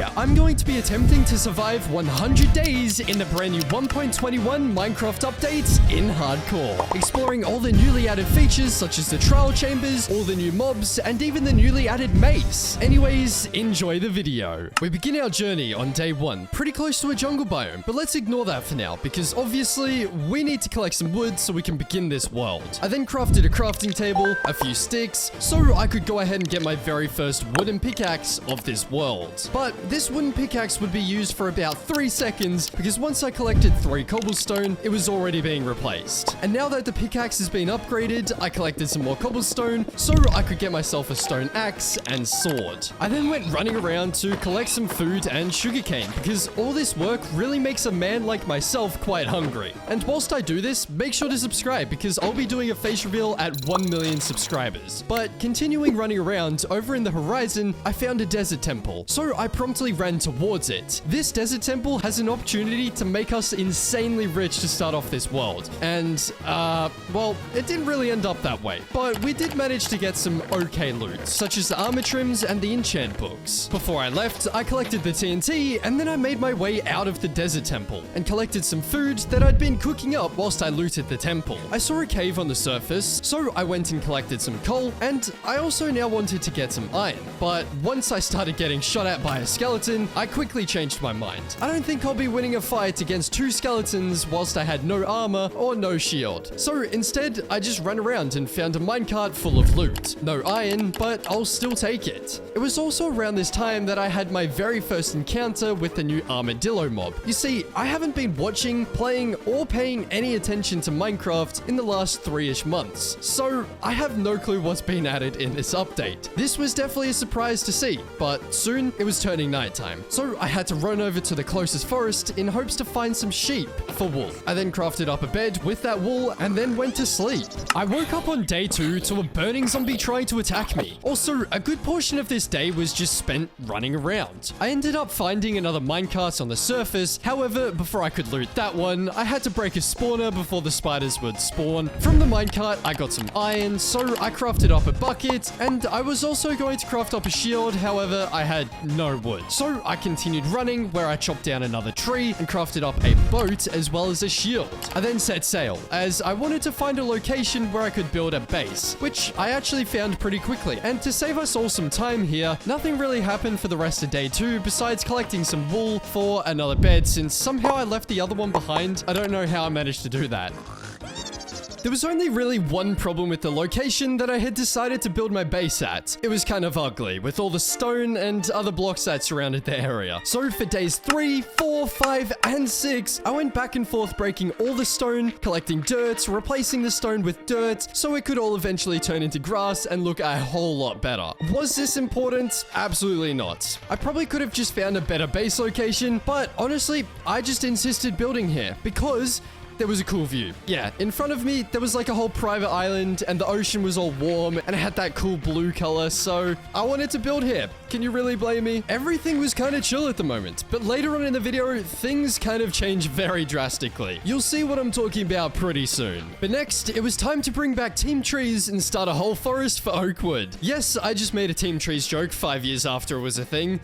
Today, I'm going to be attempting to survive 100 days in the brand new 1.21 Minecraft updates in hardcore. Exploring all the newly added features such as the trial chambers, all the new mobs, and even the newly added maze. Anyways, enjoy the video. We begin our journey on day 1, pretty close to a jungle biome, but let's ignore that for now because obviously we need to collect some wood so we can begin this world. I then crafted a crafting table, a few sticks, so I could go ahead and get my very first wooden pickaxe of this world. But this wooden pickaxe would be used for about 3 seconds because once I collected 3 cobblestone, it was already being replaced. And now that the pickaxe has been upgraded, I collected some more cobblestone so I could get myself a stone axe and sword. I then went running around to collect some food and sugarcane because all this work really makes a man like myself quite hungry. And whilst I do this, make sure to subscribe because I'll be doing a face reveal at 1 million subscribers. But continuing running around, over in the horizon, I found a desert temple, so I promptly ran towards it. This desert temple has an opportunity to make us insanely rich to start off this world. And, well, it didn't really end up that way. But we did manage to get some okay loot, such as the armor trims and the enchant books. Before I left, I collected the TNT, and then I made my way out of the desert temple and collected some food that I'd been cooking up whilst I looted the temple. I saw a cave on the surface, so I went and collected some coal, and I also now wanted to get some iron. But once I started getting shot at by a skeleton, I quickly changed my mind. I don't think I'll be winning a fight against 2 skeletons whilst I had no armor or no shield. So instead, I just ran around and found a minecart full of loot. No iron, but I'll still take it. It was also around this time that I had my very first encounter with the new armadillo mob. You see, I haven't been watching, playing, or paying any attention to Minecraft in the last 3-ish months, so I have no clue what's been added in this update. This was definitely a surprise to see, but soon it was turning nighttime, so I had to run over to the closest forest in hopes to find some sheep for wool. I then crafted up a bed with that wool and then went to sleep. I woke up on day 2 to a burning zombie trying to attack me. Also, a good portion of this day was just spent running around. I ended up finding another minecart on the surface. However, before I could loot that one, I had to break a spawner before the spiders would spawn. From the minecart, I got some iron, so I crafted up a bucket, and I was also going to craft up a shield. However, I had no wood. So I continued running where I chopped down another tree and crafted up a boat as well as a shield. I then set sail as I wanted to find a location where I could build a base, which I actually found pretty quickly. And to save us all some time here, nothing really happened for the rest of day 2 besides collecting some wool for another bed since somehow I left the other one behind. I don't know how I managed to do that. There was only really one problem with the location that I had decided to build my base at. It was kind of ugly, with all the stone and other blocks that surrounded the area. So for days 3, 4, 5, and 6, I went back and forth breaking all the stone, collecting dirt, replacing the stone with dirt, so it could all eventually turn into grass and look a whole lot better. Was this important? Absolutely not. I probably could have just found a better base location, but honestly, I just insisted building here because there was a cool view. Yeah, in front of me, there was like a whole private island and the ocean was all warm and it had that cool blue color, so I wanted to build here. Can you really blame me? Everything was kind of chill at the moment, but later on in the video, things kind of changed very drastically. You'll see what I'm talking about pretty soon. But next, it was time to bring back team trees and start a whole forest for oak wood. Yes, I just made a team trees joke 5 years after it was a thing.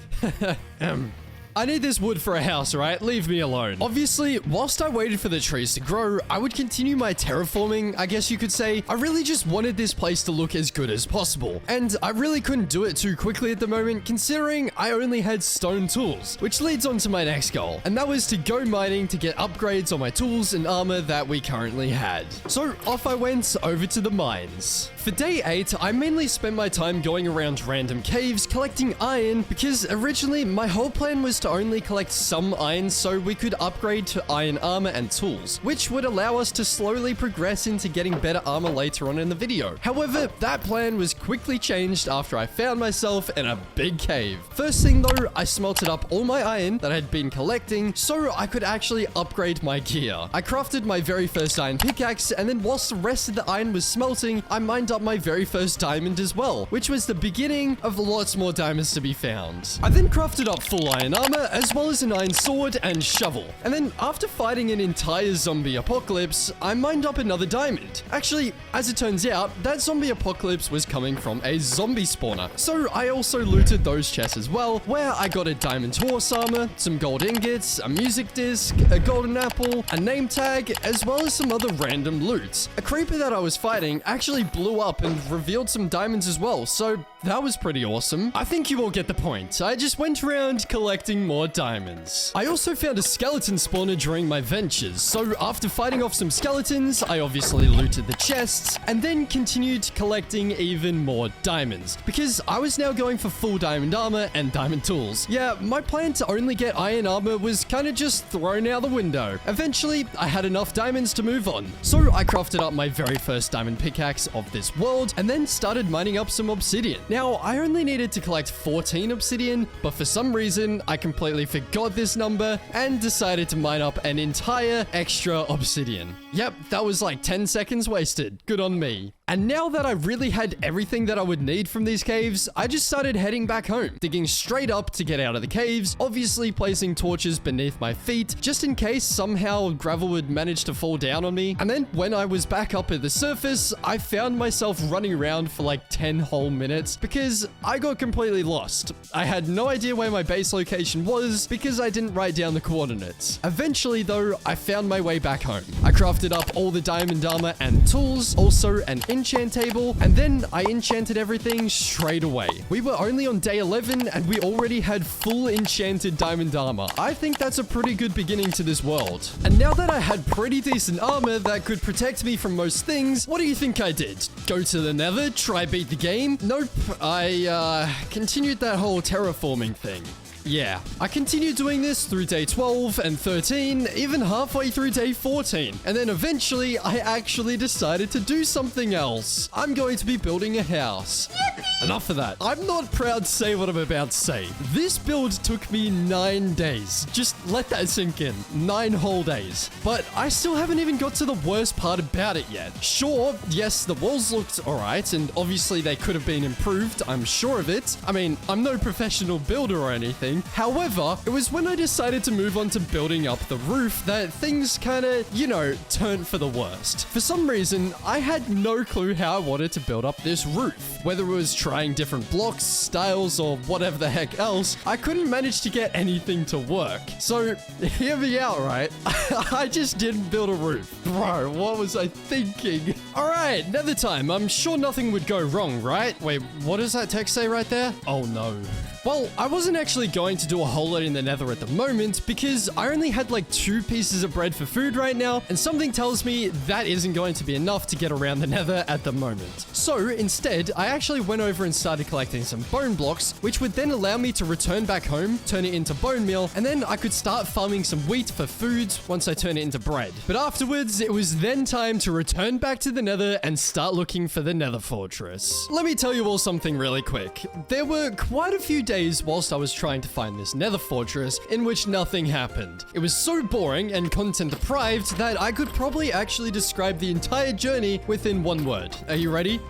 I need this wood for a house, right? Leave me alone. Obviously, whilst I waited for the trees to grow, I would continue my terraforming, I guess you could say. I really just wanted this place to look as good as possible. And I really couldn't do it too quickly at the moment, considering I only had stone tools, which leads on to my next goal. And that was to go mining to get upgrades on my tools and armor that we currently had. So off I went over to the mines. For day 8, I mainly spent my time going around random caves collecting iron because originally my whole plan was to only collect some iron so we could upgrade to iron armor and tools, which would allow us to slowly progress into getting better armor later on in the video. However, that plan was quickly changed after I found myself in a big cave. First thing though, I smelted up all my iron that I'd been collecting so I could actually upgrade my gear. I crafted my very first iron pickaxe, and then whilst the rest of the iron was smelting, I mined up my very first diamond as well, which was the beginning of lots more diamonds to be found. I then crafted up full iron armor armor, as well as an iron sword and shovel. And then after fighting an entire zombie apocalypse, I mined up another diamond. Actually, as it turns out, that zombie apocalypse was coming from a zombie spawner. So I also looted those chests as well, where I got a diamond horse armor, some gold ingots, a music disc, a golden apple, a name tag, as well as some other random loot. A creeper that I was fighting actually blew up and revealed some diamonds as well, so that was pretty awesome. I think you all get the point. I just went around collecting more diamonds. I also found a skeleton spawner during my ventures, so after fighting off some skeletons, I obviously looted the chests, and then continued collecting even more diamonds, because I was now going for full diamond armor and diamond tools. Yeah, my plan to only get iron armor was kind of just thrown out the window. Eventually, I had enough diamonds to move on, so I crafted up my very first diamond pickaxe of this world, and then started mining up some obsidian. Now, I only needed to collect 14 obsidian, but for some reason, I completely forgot this number and decided to mine up an entire extra obsidian. Yep, that was like 10 seconds wasted. Good on me. And now that I really had everything that I would need from these caves, I just started heading back home, digging straight up to get out of the caves, obviously placing torches beneath my feet, just in case somehow gravel would manage to fall down on me. And then when I was back up at the surface, I found myself running around for like 10 whole minutes because I got completely lost. I had no idea where my base location was because I didn't write down the coordinates. Eventually though, I found my way back home. I crafted up all the diamond armor and tools, also an enchant table, and then I enchanted everything straight away. We were only on day 11 and we already had full enchanted diamond armor. I think that's a pretty good beginning to this world. And now that I had pretty decent armor that could protect me from most things, what do you think I did? Go to the nether, try beat the game? Nope, I continued that whole terraforming thing. Yeah, I continued doing this through day 12 and 13, even halfway through day 14. And then eventually, I actually decided to do something else. I'm going to be building a house. Yippee! Enough of that. I'm not proud to say what I'm about to say. This build took me 9 days. Just let that sink in. 9 whole days. But I still haven't even got to the worst part about it yet. Sure, yes, the walls looked alright, and obviously they could have been improved. I'm sure of it. I mean, I'm no professional builder or anything. However, it was when I decided to move on to building up the roof that things kind of, turned for the worst. For some reason, I had no clue how I wanted to build up this roof. Whether it was trying different blocks, styles, or whatever the heck else, I couldn't manage to get anything to work. So, hear me out, right? I just didn't build a roof. Bro, what was I thinking? Alright, another time. I'm sure nothing would go wrong, right? Wait, what does that text say right there? Oh no. Well, I wasn't actually going to do a whole lot in the nether at the moment because I only had like 2 pieces of bread for food right now, and something tells me that isn't going to be enough to get around the nether at the moment. So instead, I actually went over and started collecting some bone blocks, which would then allow me to return back home, turn it into bone meal, and then I could start farming some wheat for food once I turn it into bread. But afterwards, it was then time to return back to the nether and start looking for the nether fortress. Let me tell you all something really quick. There were quite a few days whilst I was trying to find this nether fortress in which nothing happened. It was so boring and content deprived that I could probably actually describe the entire journey within one word. Are you ready?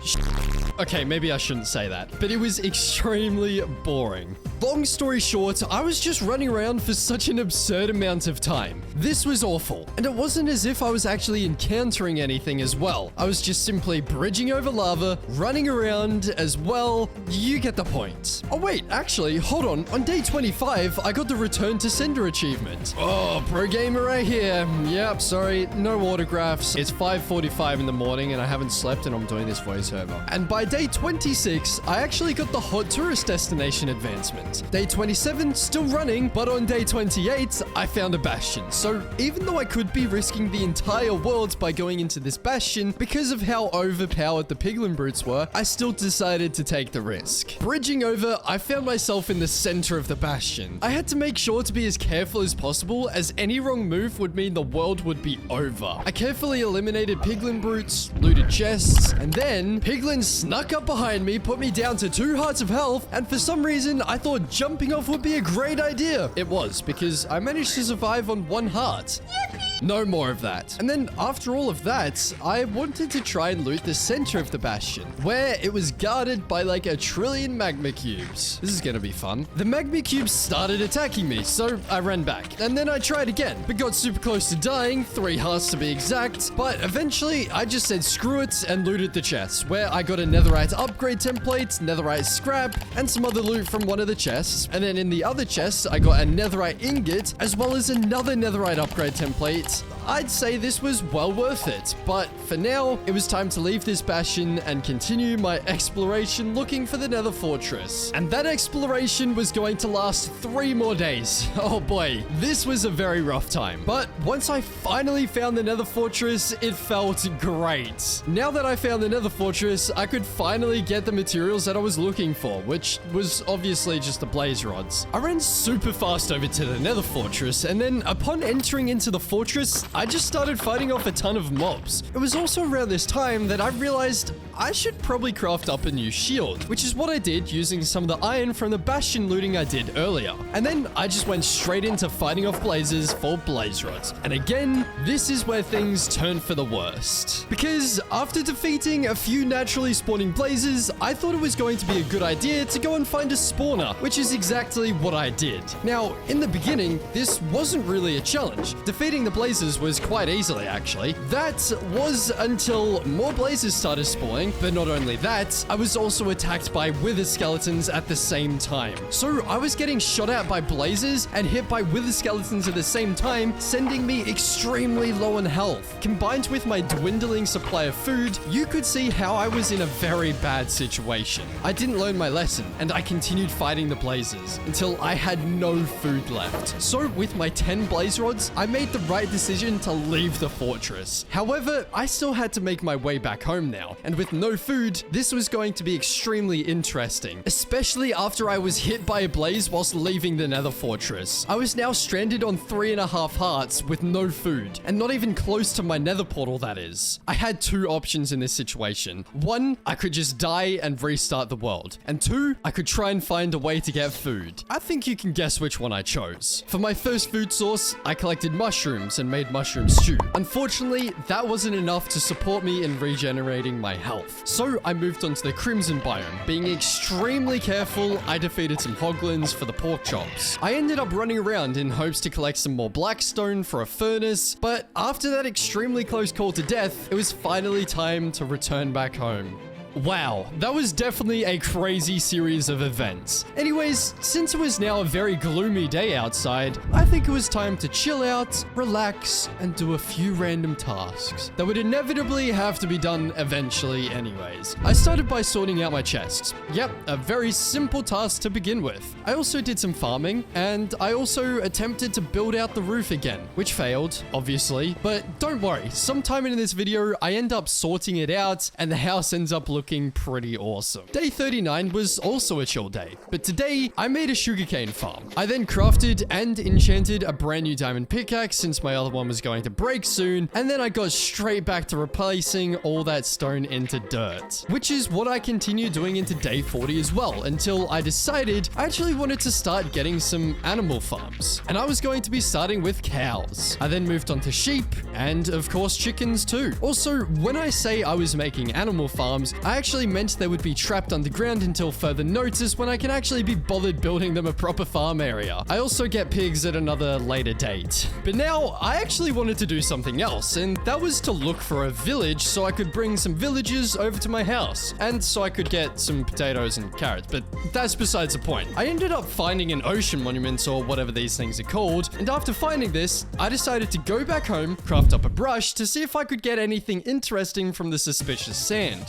Okay, maybe I shouldn't say that, but it was extremely boring. Long story short, I was just running around for such an absurd amount of time. This was awful, and it wasn't as if I was actually encountering anything as well. I was just simply bridging over lava, running around as well. You get the point. Oh wait, actually, hold on. On day 25, I got the Return to Sender achievement. Oh, pro gamer right here. Yep, sorry, no autographs. It's 5:45 in the morning and I haven't slept and I'm doing this voiceover. And by day 26, I actually got the hot tourist destination advancement. Day 27, still running, but on day 28, I found a bastion. So even though I could be risking the entire world by going into this bastion, because of how overpowered the piglin brutes were, I still decided to take the risk. Bridging over, I found myself in the center of the bastion. I had to make sure to be as careful as possible, as any wrong move would mean the world would be over. I carefully eliminated piglin brutes, looted chests, and then piglins snuck up behind me, put me down to 2 hearts of health, and for some reason, I thought jumping off would be a great idea. It was, because I managed to survive on 1 heart. Yippee! No more of that. And then after all of that, I wanted to try and loot the center of the bastion, where it was guarded by like a trillion magma cubes. This is gonna be fun. The magma cubes started attacking me, so I ran back. And then I tried again, but got super close to dying, 3 hearts to be exact. But eventually, I just said screw it and looted the chests, where I got a netherite upgrade template, netherite scrap, and some other loot from one of the chests. And then in the other chests, I got a netherite ingot, as well as another netherite upgrade template. I'd say this was well worth it, but for now, it was time to leave this bastion and continue my exploration looking for the nether fortress. And that exploration was going to last 3 more days. Oh boy, this was a very rough time. But once I finally found the nether fortress, it felt great. Now that I found the nether fortress, I could finally get the materials that I was looking for, which was obviously just the blaze rods. I ran super fast over to the nether fortress, and then upon entering into the fortress, I just started fighting off a ton of mobs. It was also around this time that I realized I should probably craft up a new shield, which is what I did using some of the iron from the bastion looting I did earlier. And then I just went straight into fighting off blazes for blaze rods. And again, this is where things turned for the worst. Because after defeating a few naturally spawning blazes, I thought it was going to be a good idea to go and find a spawner, which is exactly what I did. Now, in the beginning, this wasn't really a challenge. Defeating the blazes was quite easily, actually. That was until more blazes started spawning, but not only that, I was also attacked by wither skeletons at the same time. So I was getting shot at by blazes and hit by wither skeletons at the same time, sending me extremely low on health. Combined with my dwindling supply of food, you could see how I was in a very bad situation. I didn't learn my lesson, and I continued fighting the blazes until I had no food left. So with my 10 blaze rods, I made the right decision to leave the fortress. However, I still had to make my way back home now, and with no food, this was going to be extremely interesting, especially after I was hit by a blaze whilst leaving the nether fortress. I was now stranded on 3.5 hearts with no food, and not even close to my nether portal, that is. I had 2 options in this situation. 1, I could just die and restart the world, and 2, I could try and find a way to get food. I think you can guess which one I chose. For my first food source, I collected mushrooms and made mushroom stew. Unfortunately, that wasn't enough to support me in regenerating my health. So I moved on to the crimson biome. Being extremely careful, I defeated some hoglins for the pork chops. I ended up running around in hopes to collect some more blackstone for a furnace, but after that extremely close call to death, it was finally time to return back home. Wow, that was definitely a crazy series of events. Anyways, since it was now a very gloomy day outside, I think it was time to chill out, relax, and do a few random tasks that would inevitably have to be done eventually anyways. I started by sorting out my chests. Yep, a very simple task to begin with. I also did some farming, and I also attempted to build out the roof again, which failed, obviously, but don't worry, sometime in this video, I end up sorting it out, and the house ends up looking pretty awesome. Day 39 was also a chill day, but today I made a sugarcane farm. I then crafted and enchanted a brand new diamond pickaxe since my other one was going to break soon, and then I got straight back to replacing all that stone into dirt, which is what I continued doing into day 40 as well, until I decided I actually wanted to start getting some animal farms, and I was going to be starting with cows. I then moved on to sheep, and of course chickens too. Also, when I say I was making animal farms, I actually meant they would be trapped underground until further notice when I can actually be bothered building them a proper farm area. I also get pigs at another later date. But now, I actually wanted to do something else, and that was to look for a village so I could bring some villagers over to my house, and so I could get some potatoes and carrots, but that's besides the point. I ended up finding an ocean monument, or whatever these things are called, and after finding this, I decided to go back home, craft up a brush to see if I could get anything interesting from the suspicious sand.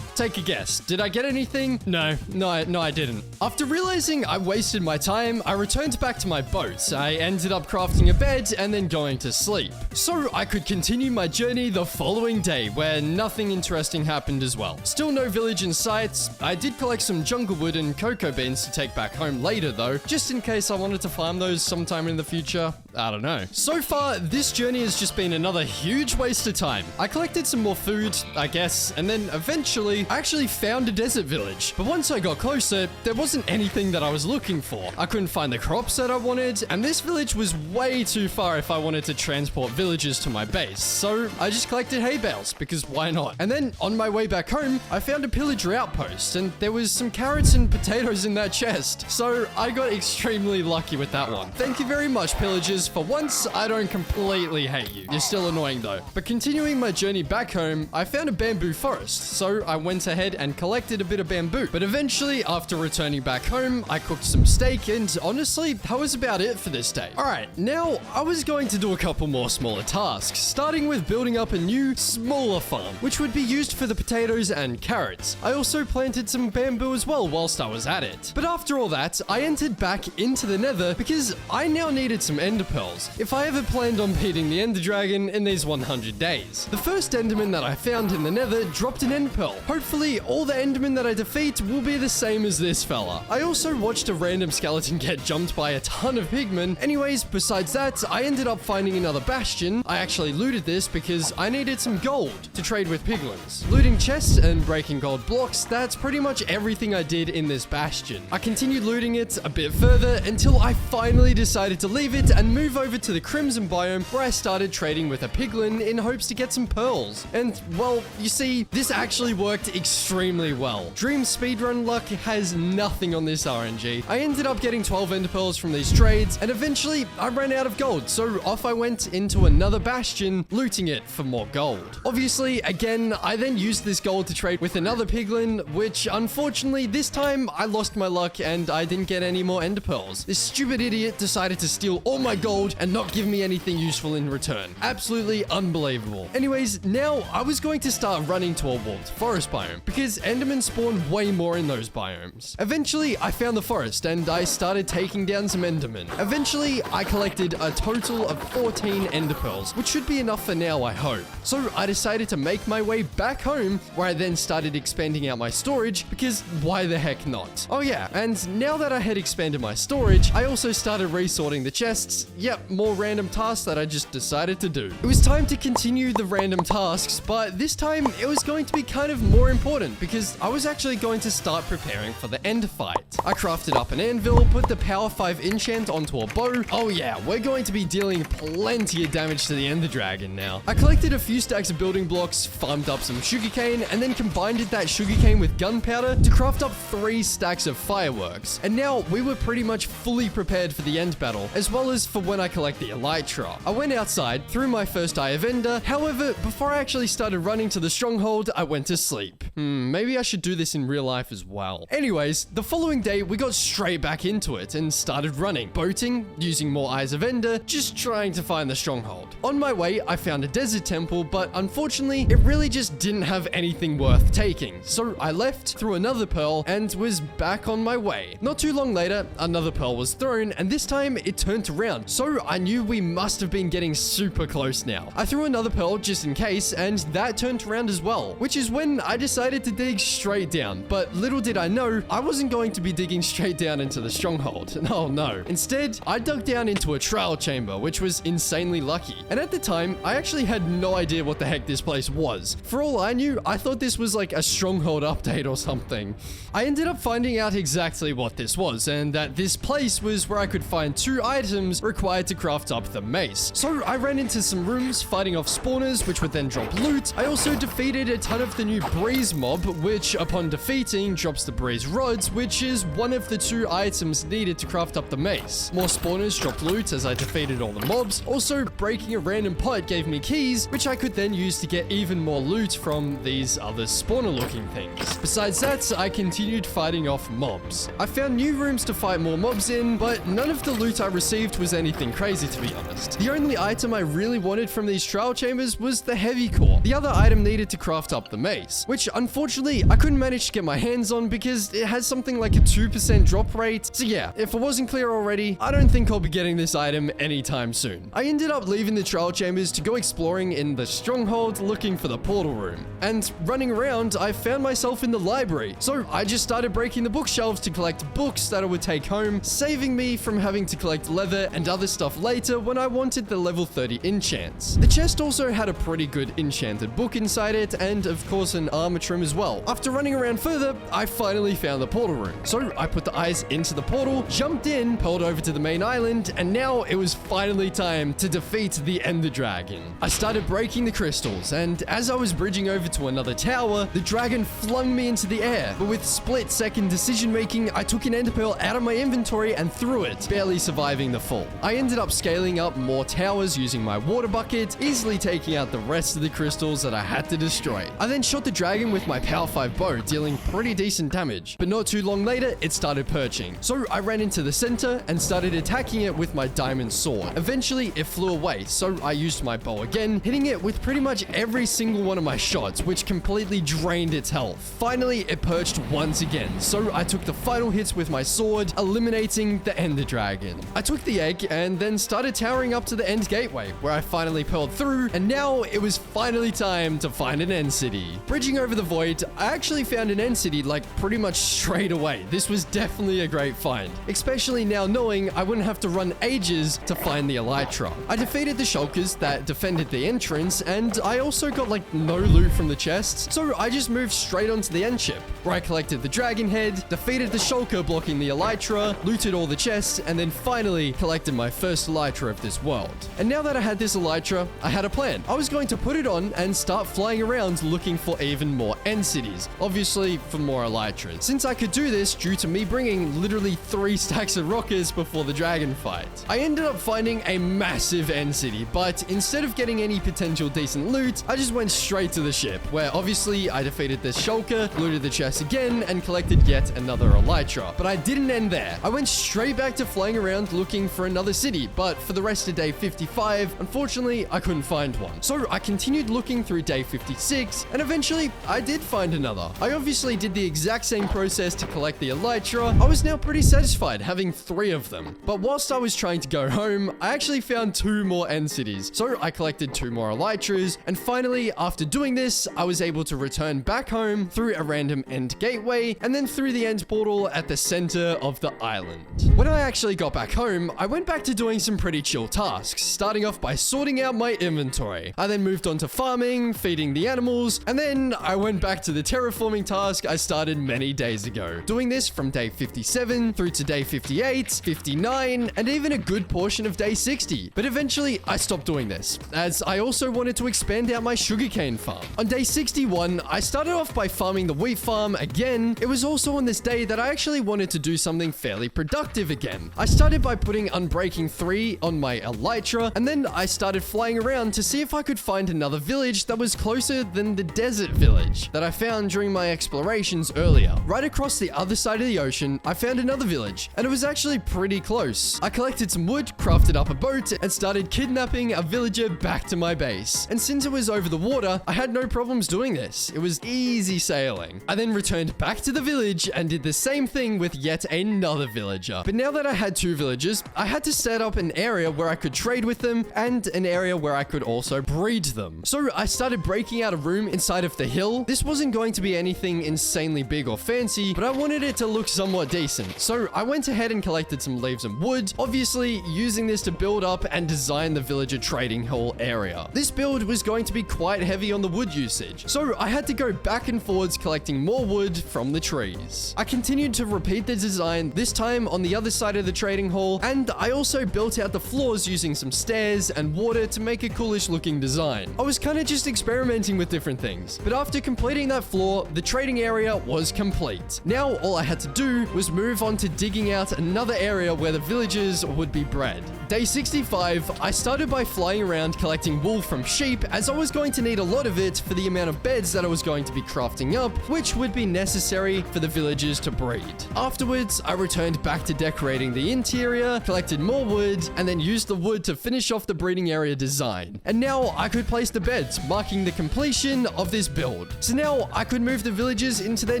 Take a guess. Did I get anything? No, I didn't. After realizing I wasted my time, I returned back to my boat. I ended up crafting a bed and then going to sleep, so I could continue my journey the following day, where nothing interesting happened as well. Still no village in sight. I did collect some jungle wood and cocoa beans to take back home later though, just in case I wanted to farm those sometime in the future. I don't know. So far, this journey has just been another huge waste of time. I collected some more food, I guess, and then eventually I actually found a desert village. But once I got closer, there wasn't anything that I was looking for. I couldn't find the crops that I wanted, and this village was way too far if I wanted to transport villagers to my base. So I just collected hay bales, because why not? And then on my way back home, I found a pillager outpost, and there was some carrots and potatoes in that chest. So I got extremely lucky with that one. Thank you very much, pillagers. For once, I don't completely hate you. You're still annoying though. But continuing my journey back home, I found a bamboo forest. So I went ahead and collected a bit of bamboo. But eventually, after returning back home, I cooked some steak, and honestly, that was about it for this day. Alright, now I was going to do a couple more smaller tasks, starting with building up a new, smaller farm, which would be used for the potatoes and carrots. I also planted some bamboo as well whilst I was at it. But after all that, I entered back into the nether because I now needed some ender pearls if I ever planned on beating the ender dragon in these 100 days. The first enderman that I found in the nether dropped an end pearl. Hopefully, all the endermen that I defeat will be the same as this fella. I also watched a random skeleton get jumped by a ton of pigmen. Anyways, besides that, I ended up finding another bastion. I actually looted this because I needed some gold to trade with piglins. Looting chests and breaking gold blocks, that's pretty much everything I did in this bastion. I continued looting it a bit further until I finally decided to leave it and move over to the crimson biome, where I started trading with a piglin in hopes to get some pearls. And well, you see, this actually worked extremely well. Dream speedrun luck has nothing on this RNG. I ended up getting 12 ender pearls from these trades, and eventually I ran out of gold, so off I went into another bastion, looting it for more gold. Obviously, again, I then used this gold to trade with another piglin, which unfortunately this time I lost my luck and I didn't get any more ender pearls. This stupid idiot decided to steal all my gold and not give me anything useful in return. Absolutely unbelievable. Anyways, now I was going to start running to a warped forest biome because endermen spawn way more in those biomes. Eventually, I found the forest and I started taking down some endermen. Eventually, I collected a total of 14 ender pearls, which should be enough for now, I hope. So I decided to make my way back home, where I then started expanding out my storage because why the heck not? Oh yeah, and now that I had expanded my storage, I also started resorting the chests. Yep, more random tasks that I just decided to do. It was time to continue the random tasks, but this time it was going to be kind of more important because I was actually going to start preparing for the end fight. I crafted up an anvil, put the power 5 enchant onto a bow. Oh yeah, we're going to be dealing plenty of damage to the ender dragon now. I collected a few stacks of building blocks, farmed up some sugarcane, and then combined that sugarcane with gunpowder to craft up 3 stacks of fireworks. And now we were pretty much fully prepared for the end battle, as well as for when I collect the elytra. I went outside, threw my first eye of ender. However, before I actually started running to the stronghold, I went to sleep. Maybe I should do this in real life as well. Anyways, the following day, we got straight back into it and started running, boating, using more eyes of ender, just trying to find the stronghold. On my way, I found a desert temple, but unfortunately, it really just didn't have anything worth taking. So I left, threw another pearl, and was back on my way. Not too long later, another pearl was thrown, and this time it turned around. So I knew we must have been getting super close now. I threw another pearl just in case, and that turned around as well, which is when I decided to dig straight down. But little did I know, I wasn't going to be digging straight down into the stronghold. Oh no. Instead, I dug down into a trial chamber, which was insanely lucky. And at the time, I actually had no idea what the heck this place was. For all I knew, I thought this was like a stronghold update or something. I ended up finding out exactly what this was, and that this place was where I could find 2 items required to craft up the mace. So I ran into some rooms fighting off spawners, which would then drop loot. I also defeated a ton of the new breeze mob, which upon defeating drops the breeze rods, which is one of the 2 items needed to craft up the mace. More spawners dropped loot as I defeated all the mobs. Also, breaking a random pot gave me keys, which I could then use to get even more loot from these other spawner looking things. Besides that, I continued fighting off mobs. I found new rooms to fight more mobs in, but none of the loot I received was anything crazy, to be honest. The only item I really wanted from these trial chambers was the heavy core, the other item needed to craft up the mace, which unfortunately, I couldn't manage to get my hands on because it has something like a 2% drop rate. So yeah, if it wasn't clear already, I don't think I'll be getting this item anytime soon. I ended up leaving the trial chambers to go exploring in the stronghold looking for the portal room. And running around, I found myself in the library. So I just started breaking the bookshelves to collect books that I would take home, saving me from having to collect leather and other stuff later when I wanted the level 30 enchants. The chest also had a pretty good enchanted book inside it, and of course an armor trim as well. After running around further, I finally found the portal room. So I put the eyes into the portal, jumped in, pulled over to the main island, and now it was finally time to defeat the Ender Dragon. I started breaking the crystals, and as I was bridging over to another tower, the dragon flung me into the air. But with split-second decision making, I took an ender pearl out of my inventory and threw it, barely surviving the fall. I ended up scaling up more towers using my water bucket, easily taking out the rest of the crystals that I had to destroy. I then shot the dragon with my power 5 bow, dealing pretty decent damage. But not too long later, it started perching. So I ran into the center and started attacking it with my diamond sword. Eventually, it flew away, so I used my bow again, hitting it with pretty much every single one of my shots, which completely drained its health. Finally, it perched once again, so I took the final hits with my sword, eliminating the Ender Dragon. I took the egg and then started towering up to the end gateway, where I finally pearled through, and now it was finally time to find an end city. Bridging over the void, I actually found an end city like pretty much straight away. This was definitely a great find, especially now knowing I wouldn't have to run ages to find the elytra. I defeated the shulkers that defended the entrance, and I also got like no loot from the chests, so I just moved straight onto the end ship, where I collected the dragon head, defeated the shulker blocking the elytra, looted all the chests, and then finally collected my first elytra of this world. And now that I had this elytra, I had a plan. I was going to put it on and start flying around looking for even more end cities, obviously for more elytras, since I could do this due to me bringing literally 3 stacks of rockets before the dragon fight. I ended up finding a massive end city, but instead of getting any potential decent loot, I just went straight to the ship, where obviously I defeated this shulker, looted the chest again, and collected yet another elytra. But I didn't end there. I went straight back to flying around looking for another city, but for the rest of day 55, unfortunately, I couldn't find one. So I continued looking through day 56, and eventually, I did find another. I obviously did the exact same process to collect the elytra. I was now pretty satisfied having 3 of them. But whilst I was trying to go home, I actually found 2 more end cities. So I collected 2 more elytras, and finally, after doing this, I was able to return back home through a random end gateway, and then through the end portal at the center of the island. When I actually got back home, I went back to doing some pretty chill tasks, starting off by sorting out my inventory. I then moved on to farming, feeding the animals, and then I went back to the terraforming task I started many days ago. Doing this from day 57 through to day 58, 59, and even a good portion of day 60. But eventually, I stopped doing this, as I also wanted to expand out my sugarcane farm. On day 61, I started off by farming the wheat farm again. It was also on this day that I actually wanted to do something fairly productive again. I started by putting Unbreaking 3 on my elytra, and then I started flying around to see if I could find another village that was closer than the desert village that I found during my explorations earlier. Right across the other side of the ocean, I found another village, and it was actually pretty close. I collected some wood, crafted up a boat, and started kidnapping a villager back to my base. And since it was over the water, I had no problems doing this. It was easy sailing. I then returned back to the village and did the same thing with yet another villager. But now that I had 2 villagers, I had to set up an area where I could trade with them and an area where I could also breed them. So I started breaking out a room inside of the hill. This wasn't going to be anything insanely big or fancy, but I wanted it to look somewhat decent. So I went ahead and collected some leaves and wood, obviously using this to build up and design the villager trading hall area. This build was going to be quite heavy on the wood usage, so I had to go back and forwards collecting more wood from the trees. I continued to repeat the design, this time on the other side of the trading hall, and I also built out the floors using some stairs and water to make a coolish looking design. I was kind of just experimenting with different things, but after completing that floor, the trading area was complete. Now all I had to do was move on to digging out another area where the villagers would be bred. Day 65, I started by flying around collecting wool from sheep, as I was going to need a lot of it for the amount of beds that I was going to be crafting up, which would be necessary for the villagers to breed. Afterwards, I returned back to decorating the interior, collected more wood, and then used the wood to finish off the breeding area design. And now I could place the beds, marking the completion of this build. So now I could move the villagers into their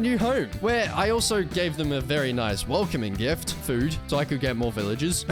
new home, where I also gave them a very nice welcoming gift, food, so I could get more villagers.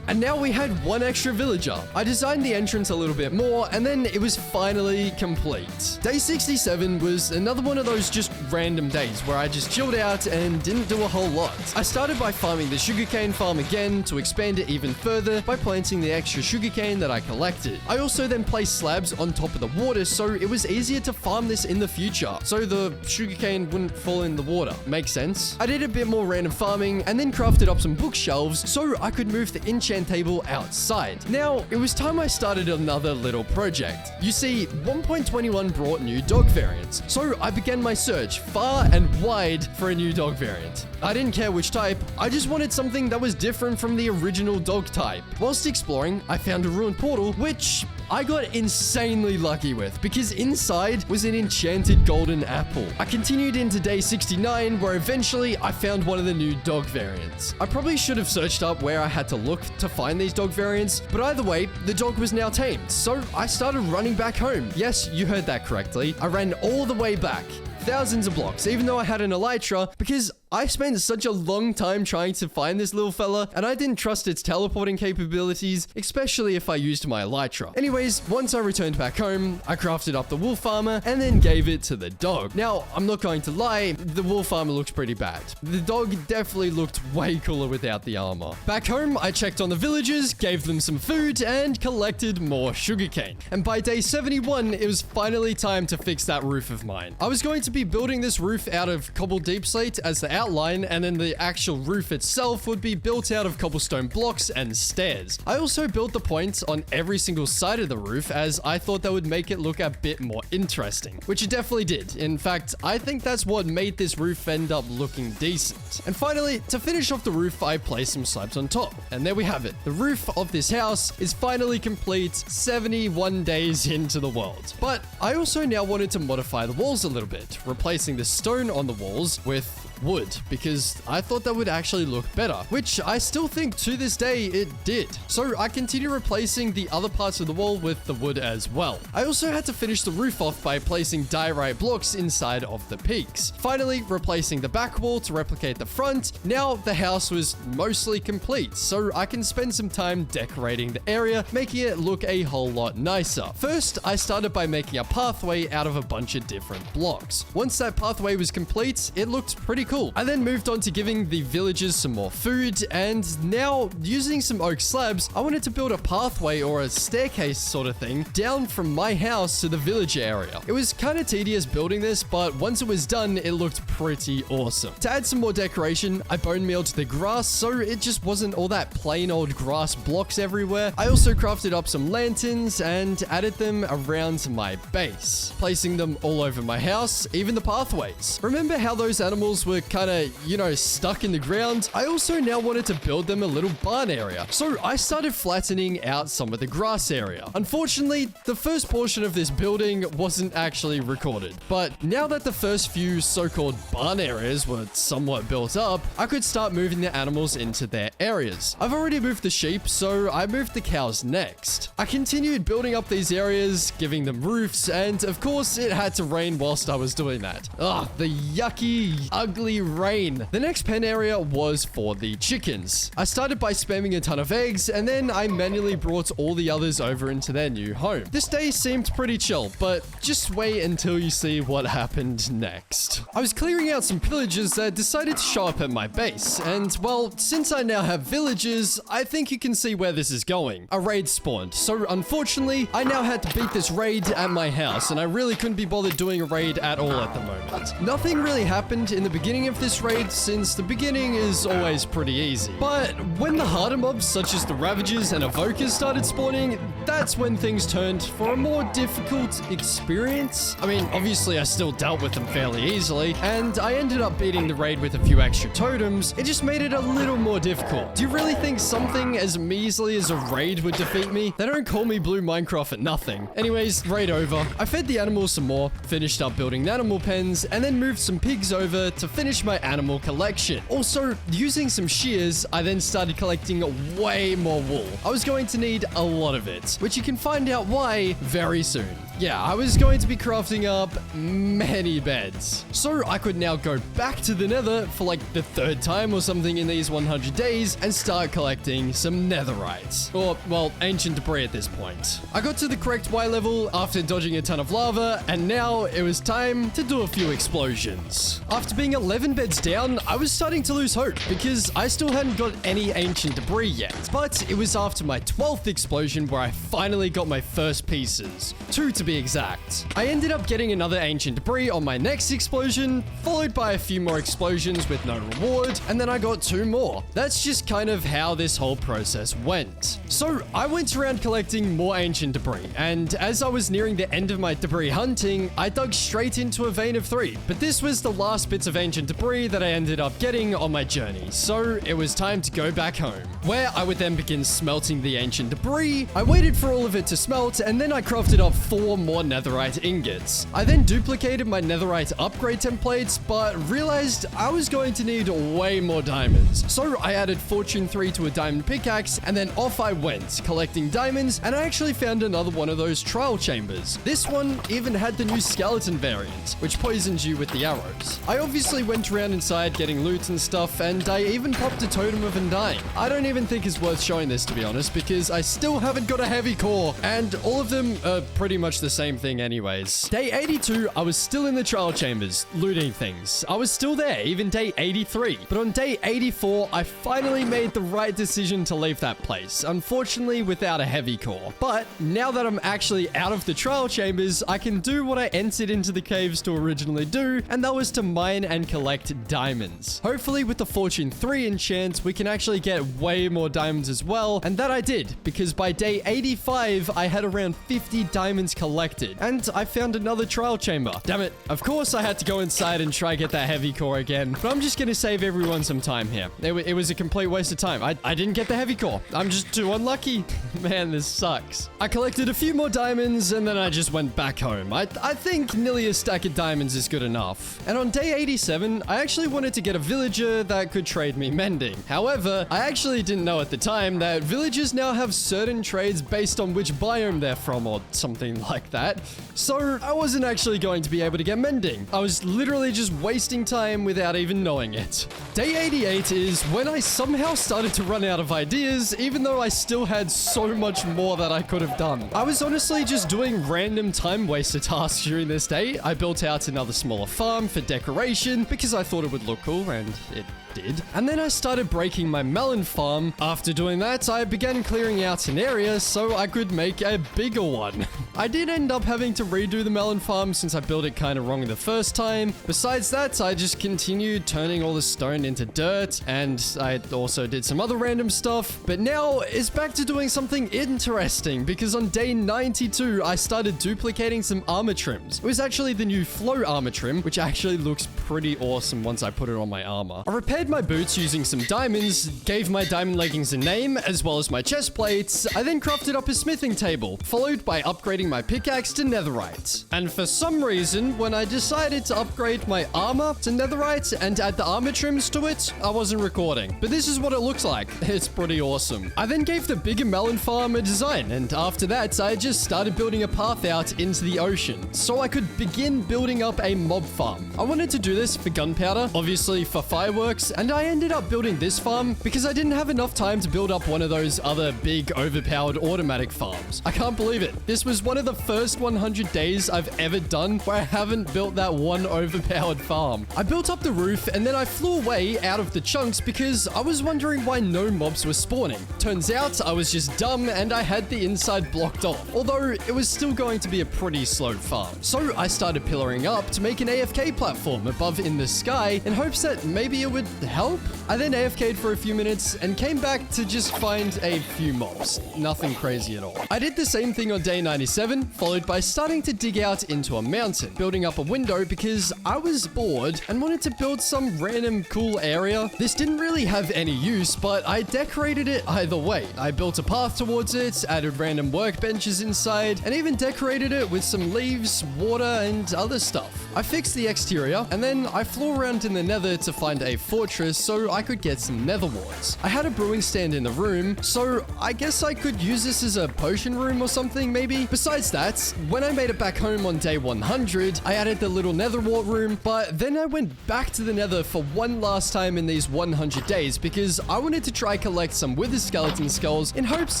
And now we had one extra villager. I designed the entrance a little bit more, and then it was finally complete. Day 67 was another one of those just random days where I just chilled out and didn't do a whole lot. I started by farming the sugarcane farm again to expand it even further by planting the extra sugarcane that I collected. I also then placed slabs on top of the water so it was easier to farm this in the future, so the sugarcane wouldn't fall in the water. Makes sense. I did a bit more random farming and then crafted up some bookshelves so I could move the enchant table outside. Now, it was time I started another little project. You see, 1.21 brought new dog variants, so I began my search far and wide for a new dog variant. I didn't care which type, I just wanted something that was different from the original dog type. Whilst exploring, I found a ruined portal, which I got insanely lucky with because inside was an enchanted golden apple. I continued into day 69 where eventually I found one of the new dog variants. I probably should have searched up where I had to look to find these dog variants, but either way, the dog was now tamed, so I started running back home. Yes, you heard that correctly. I ran all the way back. Thousands of blocks, even though I had an elytra, because I spent such a long time trying to find this little fella, and I didn't trust its teleporting capabilities, especially if I used my elytra. Anyways, once I returned back home, I crafted up the wolf farmer and then gave it to the dog. Now, I'm not going to lie, the wolf farmer looks pretty bad. The dog definitely looked way cooler without the armor. Back home, I checked on the villagers, gave them some food, and collected more sugarcane. And by day 71, it was finally time to fix that roof of mine. I was going to be building this roof out of cobbled deep slate as the outline, and then the actual roof itself would be built out of cobblestone blocks and stairs. I also built the points on every single side of the roof as I thought that would make it look a bit more interesting, which it definitely did. In fact, I think that's what made this roof end up looking decent. And finally, to finish off the roof, I placed some slabs on top. And there we have it. The roof of this house is finally complete 71 days into the world. But I also now wanted to modify the walls a little bit, replacing the stone on the walls with wood, because I thought that would actually look better, which I still think to this day it did. So I continue replacing the other parts of the wall with the wood as well. I also had to finish the roof off by placing diorite blocks inside of the peaks. Finally, replacing the back wall to replicate the front. Now the house was mostly complete, so I can spend some time decorating the area, making it look a whole lot nicer. First, I started by making a pathway out of a bunch of different blocks. Once that pathway was complete, it looked pretty cool. I then moved on to giving the villagers some more food, and now using some oak slabs, I wanted to build a pathway or a staircase sort of thing down from my house to the village area. It was kind of tedious building this, but once it was done, it looked pretty awesome. To add some more decoration, I bone mealed the grass so it just wasn't all that plain old grass blocks everywhere. I also crafted up some lanterns and added them around my base, placing them all over my house, even the pathways. Remember how those animals were kind of, stuck in the ground? I also now wanted to build them a little barn area, so I started flattening out some of the grass area. Unfortunately, the first portion of this building wasn't actually recorded, but now that the first few so-called barn areas were somewhat built up, I could start moving the animals into their areas. I've already moved the sheep, so I moved the cows next. I continued building up these areas, giving them roofs, and of course it had to rain whilst I was doing that. Ugh, the yucky, ugly rain. The next pen area was for the chickens. I started by spamming a ton of eggs, and then I manually brought all the others over into their new home. This day seemed pretty chill, but just wait until you see what happened next. I was clearing out some pillagers that decided to show up at my base, and well, since I now have villagers, I think you can see where this is going. A raid spawned, so unfortunately, I now had to beat this raid at my house, and I really couldn't be bothered doing a raid at all at the moment. Nothing really happened in the beginning of this raid, since the beginning is always pretty easy. But when the harder mobs such as the Ravagers and Evokers started spawning, that's when things turned for a more difficult experience. I mean, obviously I still dealt with them fairly easily, and I ended up beating the raid with a few extra totems. It just made it a little more difficult. Do you really think something as measly as a raid would defeat me? They don't call me Blue Minecraft for nothing. Anyways, raid over. I fed the animals some more, finished up building the animal pens, and then moved some pigs over to finish my animal collection. Also, using some shears, I then started collecting way more wool. I was going to need a lot of it, which you can find out why very soon. Yeah, I was going to be crafting up many beds. So I could now go back to the nether for like the third time or something in these 100 days and start collecting some netherite. Or, well, ancient debris at this point. I got to the correct Y level after dodging a ton of lava, and now it was time to do a few explosions. After being 11 beds down, I was starting to lose hope because I still hadn't got any ancient debris yet. But it was after my 12th explosion where I finally got my first pieces. 2 to be exact. I ended up getting another ancient debris on my next explosion, followed by a few more explosions with no reward, and then I got 2 more. That's just kind of how this whole process went. So I went around collecting more ancient debris, and as I was nearing the end of my debris hunting, I dug straight into a vein of 3. But this was the last bits of ancient debris that I ended up getting on my journey, so it was time to go back home, where I would then begin smelting the ancient debris. I waited for all of it to smelt, and then I crafted up 4 more netherite ingots. I then duplicated my netherite upgrade templates, but realized I was going to need way more diamonds. So I added fortune 3 to a diamond pickaxe, and then off I went, collecting diamonds, and I actually found another one of those trial chambers. This one even had the new skeleton variant, which poisons you with the arrows. I obviously went around inside getting loot and stuff, and I even popped a totem of undying. I don't even think it's worth showing this, to be honest, because I still haven't got a heavy core, and all of them are pretty much the same thing anyways. Day 82, I was still in the trial chambers, looting things. I was still there, even day 83. But on day 84, I finally made the right decision to leave that place, unfortunately without a heavy core. But now that I'm actually out of the trial chambers, I can do what I entered into the caves to originally do, and that was to mine and collect diamonds. Hopefully with the fortune 3 enchant, we can actually get way more diamonds as well, and that I did, because by day 85, I had around 50 diamonds collected, and I found another trial chamber. Damn it. Of course I had to go inside and try get that heavy core again, but I'm just gonna save everyone some time here. It was a complete waste of time. I didn't get the heavy core. I'm just too unlucky. Man, this sucks. I collected a few more diamonds, and then I just went back home. I think nearly a stack of diamonds is good enough. And on day 87, I actually wanted to get a villager that could trade me mending. However, I actually didn't know at the time that villagers now have certain trades based on which biome they're from or something like that. So I wasn't actually going to be able to get mending. I was literally just wasting time without even knowing it. Day 88 is when I somehow started to run out of ideas, even though I still had so much more that I could have done. I was honestly just doing random time waster tasks during this day. I built out another smaller farm for decoration because I thought it would look cool, and it did. And then I started breaking my melon farm. After doing that, I began clearing out an area so I could make a bigger one. I did end up having to redo the melon farm since I built it kind of wrong the first time. Besides that, I just continued turning all the stone into dirt, and I also did some other random stuff. But now it's back to doing something interesting, because on day 92, I started duplicating some armor trims. It was actually the new flow armor trim, which actually looks pretty awesome once I put it on my armor. I repaired my boots using some diamonds, gave my diamond leggings a name, as well as my chest plates. I then crafted up a smithing table, followed by upgrading my pickaxe to netherite. And for some reason, when I decided to upgrade my armor to netherite and add the armor trims to it, I wasn't recording. But this is what it looks like. It's pretty awesome. I then gave the bigger melon farm a design, and after that, I just started building a path out into the ocean, so I could begin building up a mob farm. I wanted to do this for gunpowder, obviously for fireworks, and I ended up building this farm because I didn't have enough time to build up one of those other big overpowered automatic farms. I can't believe it. This was one of the first 100 days I've ever done where I haven't built that one overpowered farm. I built up the roof, and then I flew away out of the chunks because I was wondering why no mobs were spawning. Turns out I was just dumb and I had the inside blocked off, although it was still going to be a pretty slow farm. So I started pillaring up to make an AFK platform above in the sky in hopes that maybe it would help. I then AFK'd for a few minutes and came back to just find a few mobs. Nothing crazy at all. I did the same thing on day 97, followed by starting to dig out into a mountain, building up a window because I was bored and wanted to build some random cool area. This didn't really have any use, but I decorated it either way. I built a path towards it, added random workbenches inside, and even decorated it with some leaves, water, and other stuff. I fixed the exterior, and then I flew around in the nether to find a fortress so I could get some nether warts. I had a brewing stand in the room, so I guess I could use this as a potion room or something, maybe. Besides that, when I made it back home on day 100, I added the little nether wart room, but then I went back to the nether for one last time in these 100 days because I wanted to try collect some wither skeleton skulls in hopes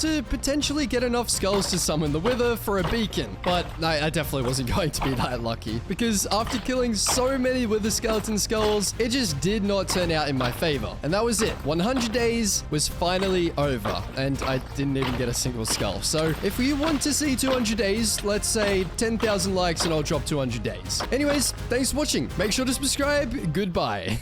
to potentially get enough skulls to summon the wither for a beacon. But I definitely wasn't going to be that lucky because after killing so many wither skeleton skulls, it just did not turn out in my favor. And that was it. 100 days was finally over and I didn't even get a single skull. So if you want to see 200 days, let's say 10,000 likes and I'll drop 200 days. Anyways, thanks for watching. Make sure to subscribe. Goodbye.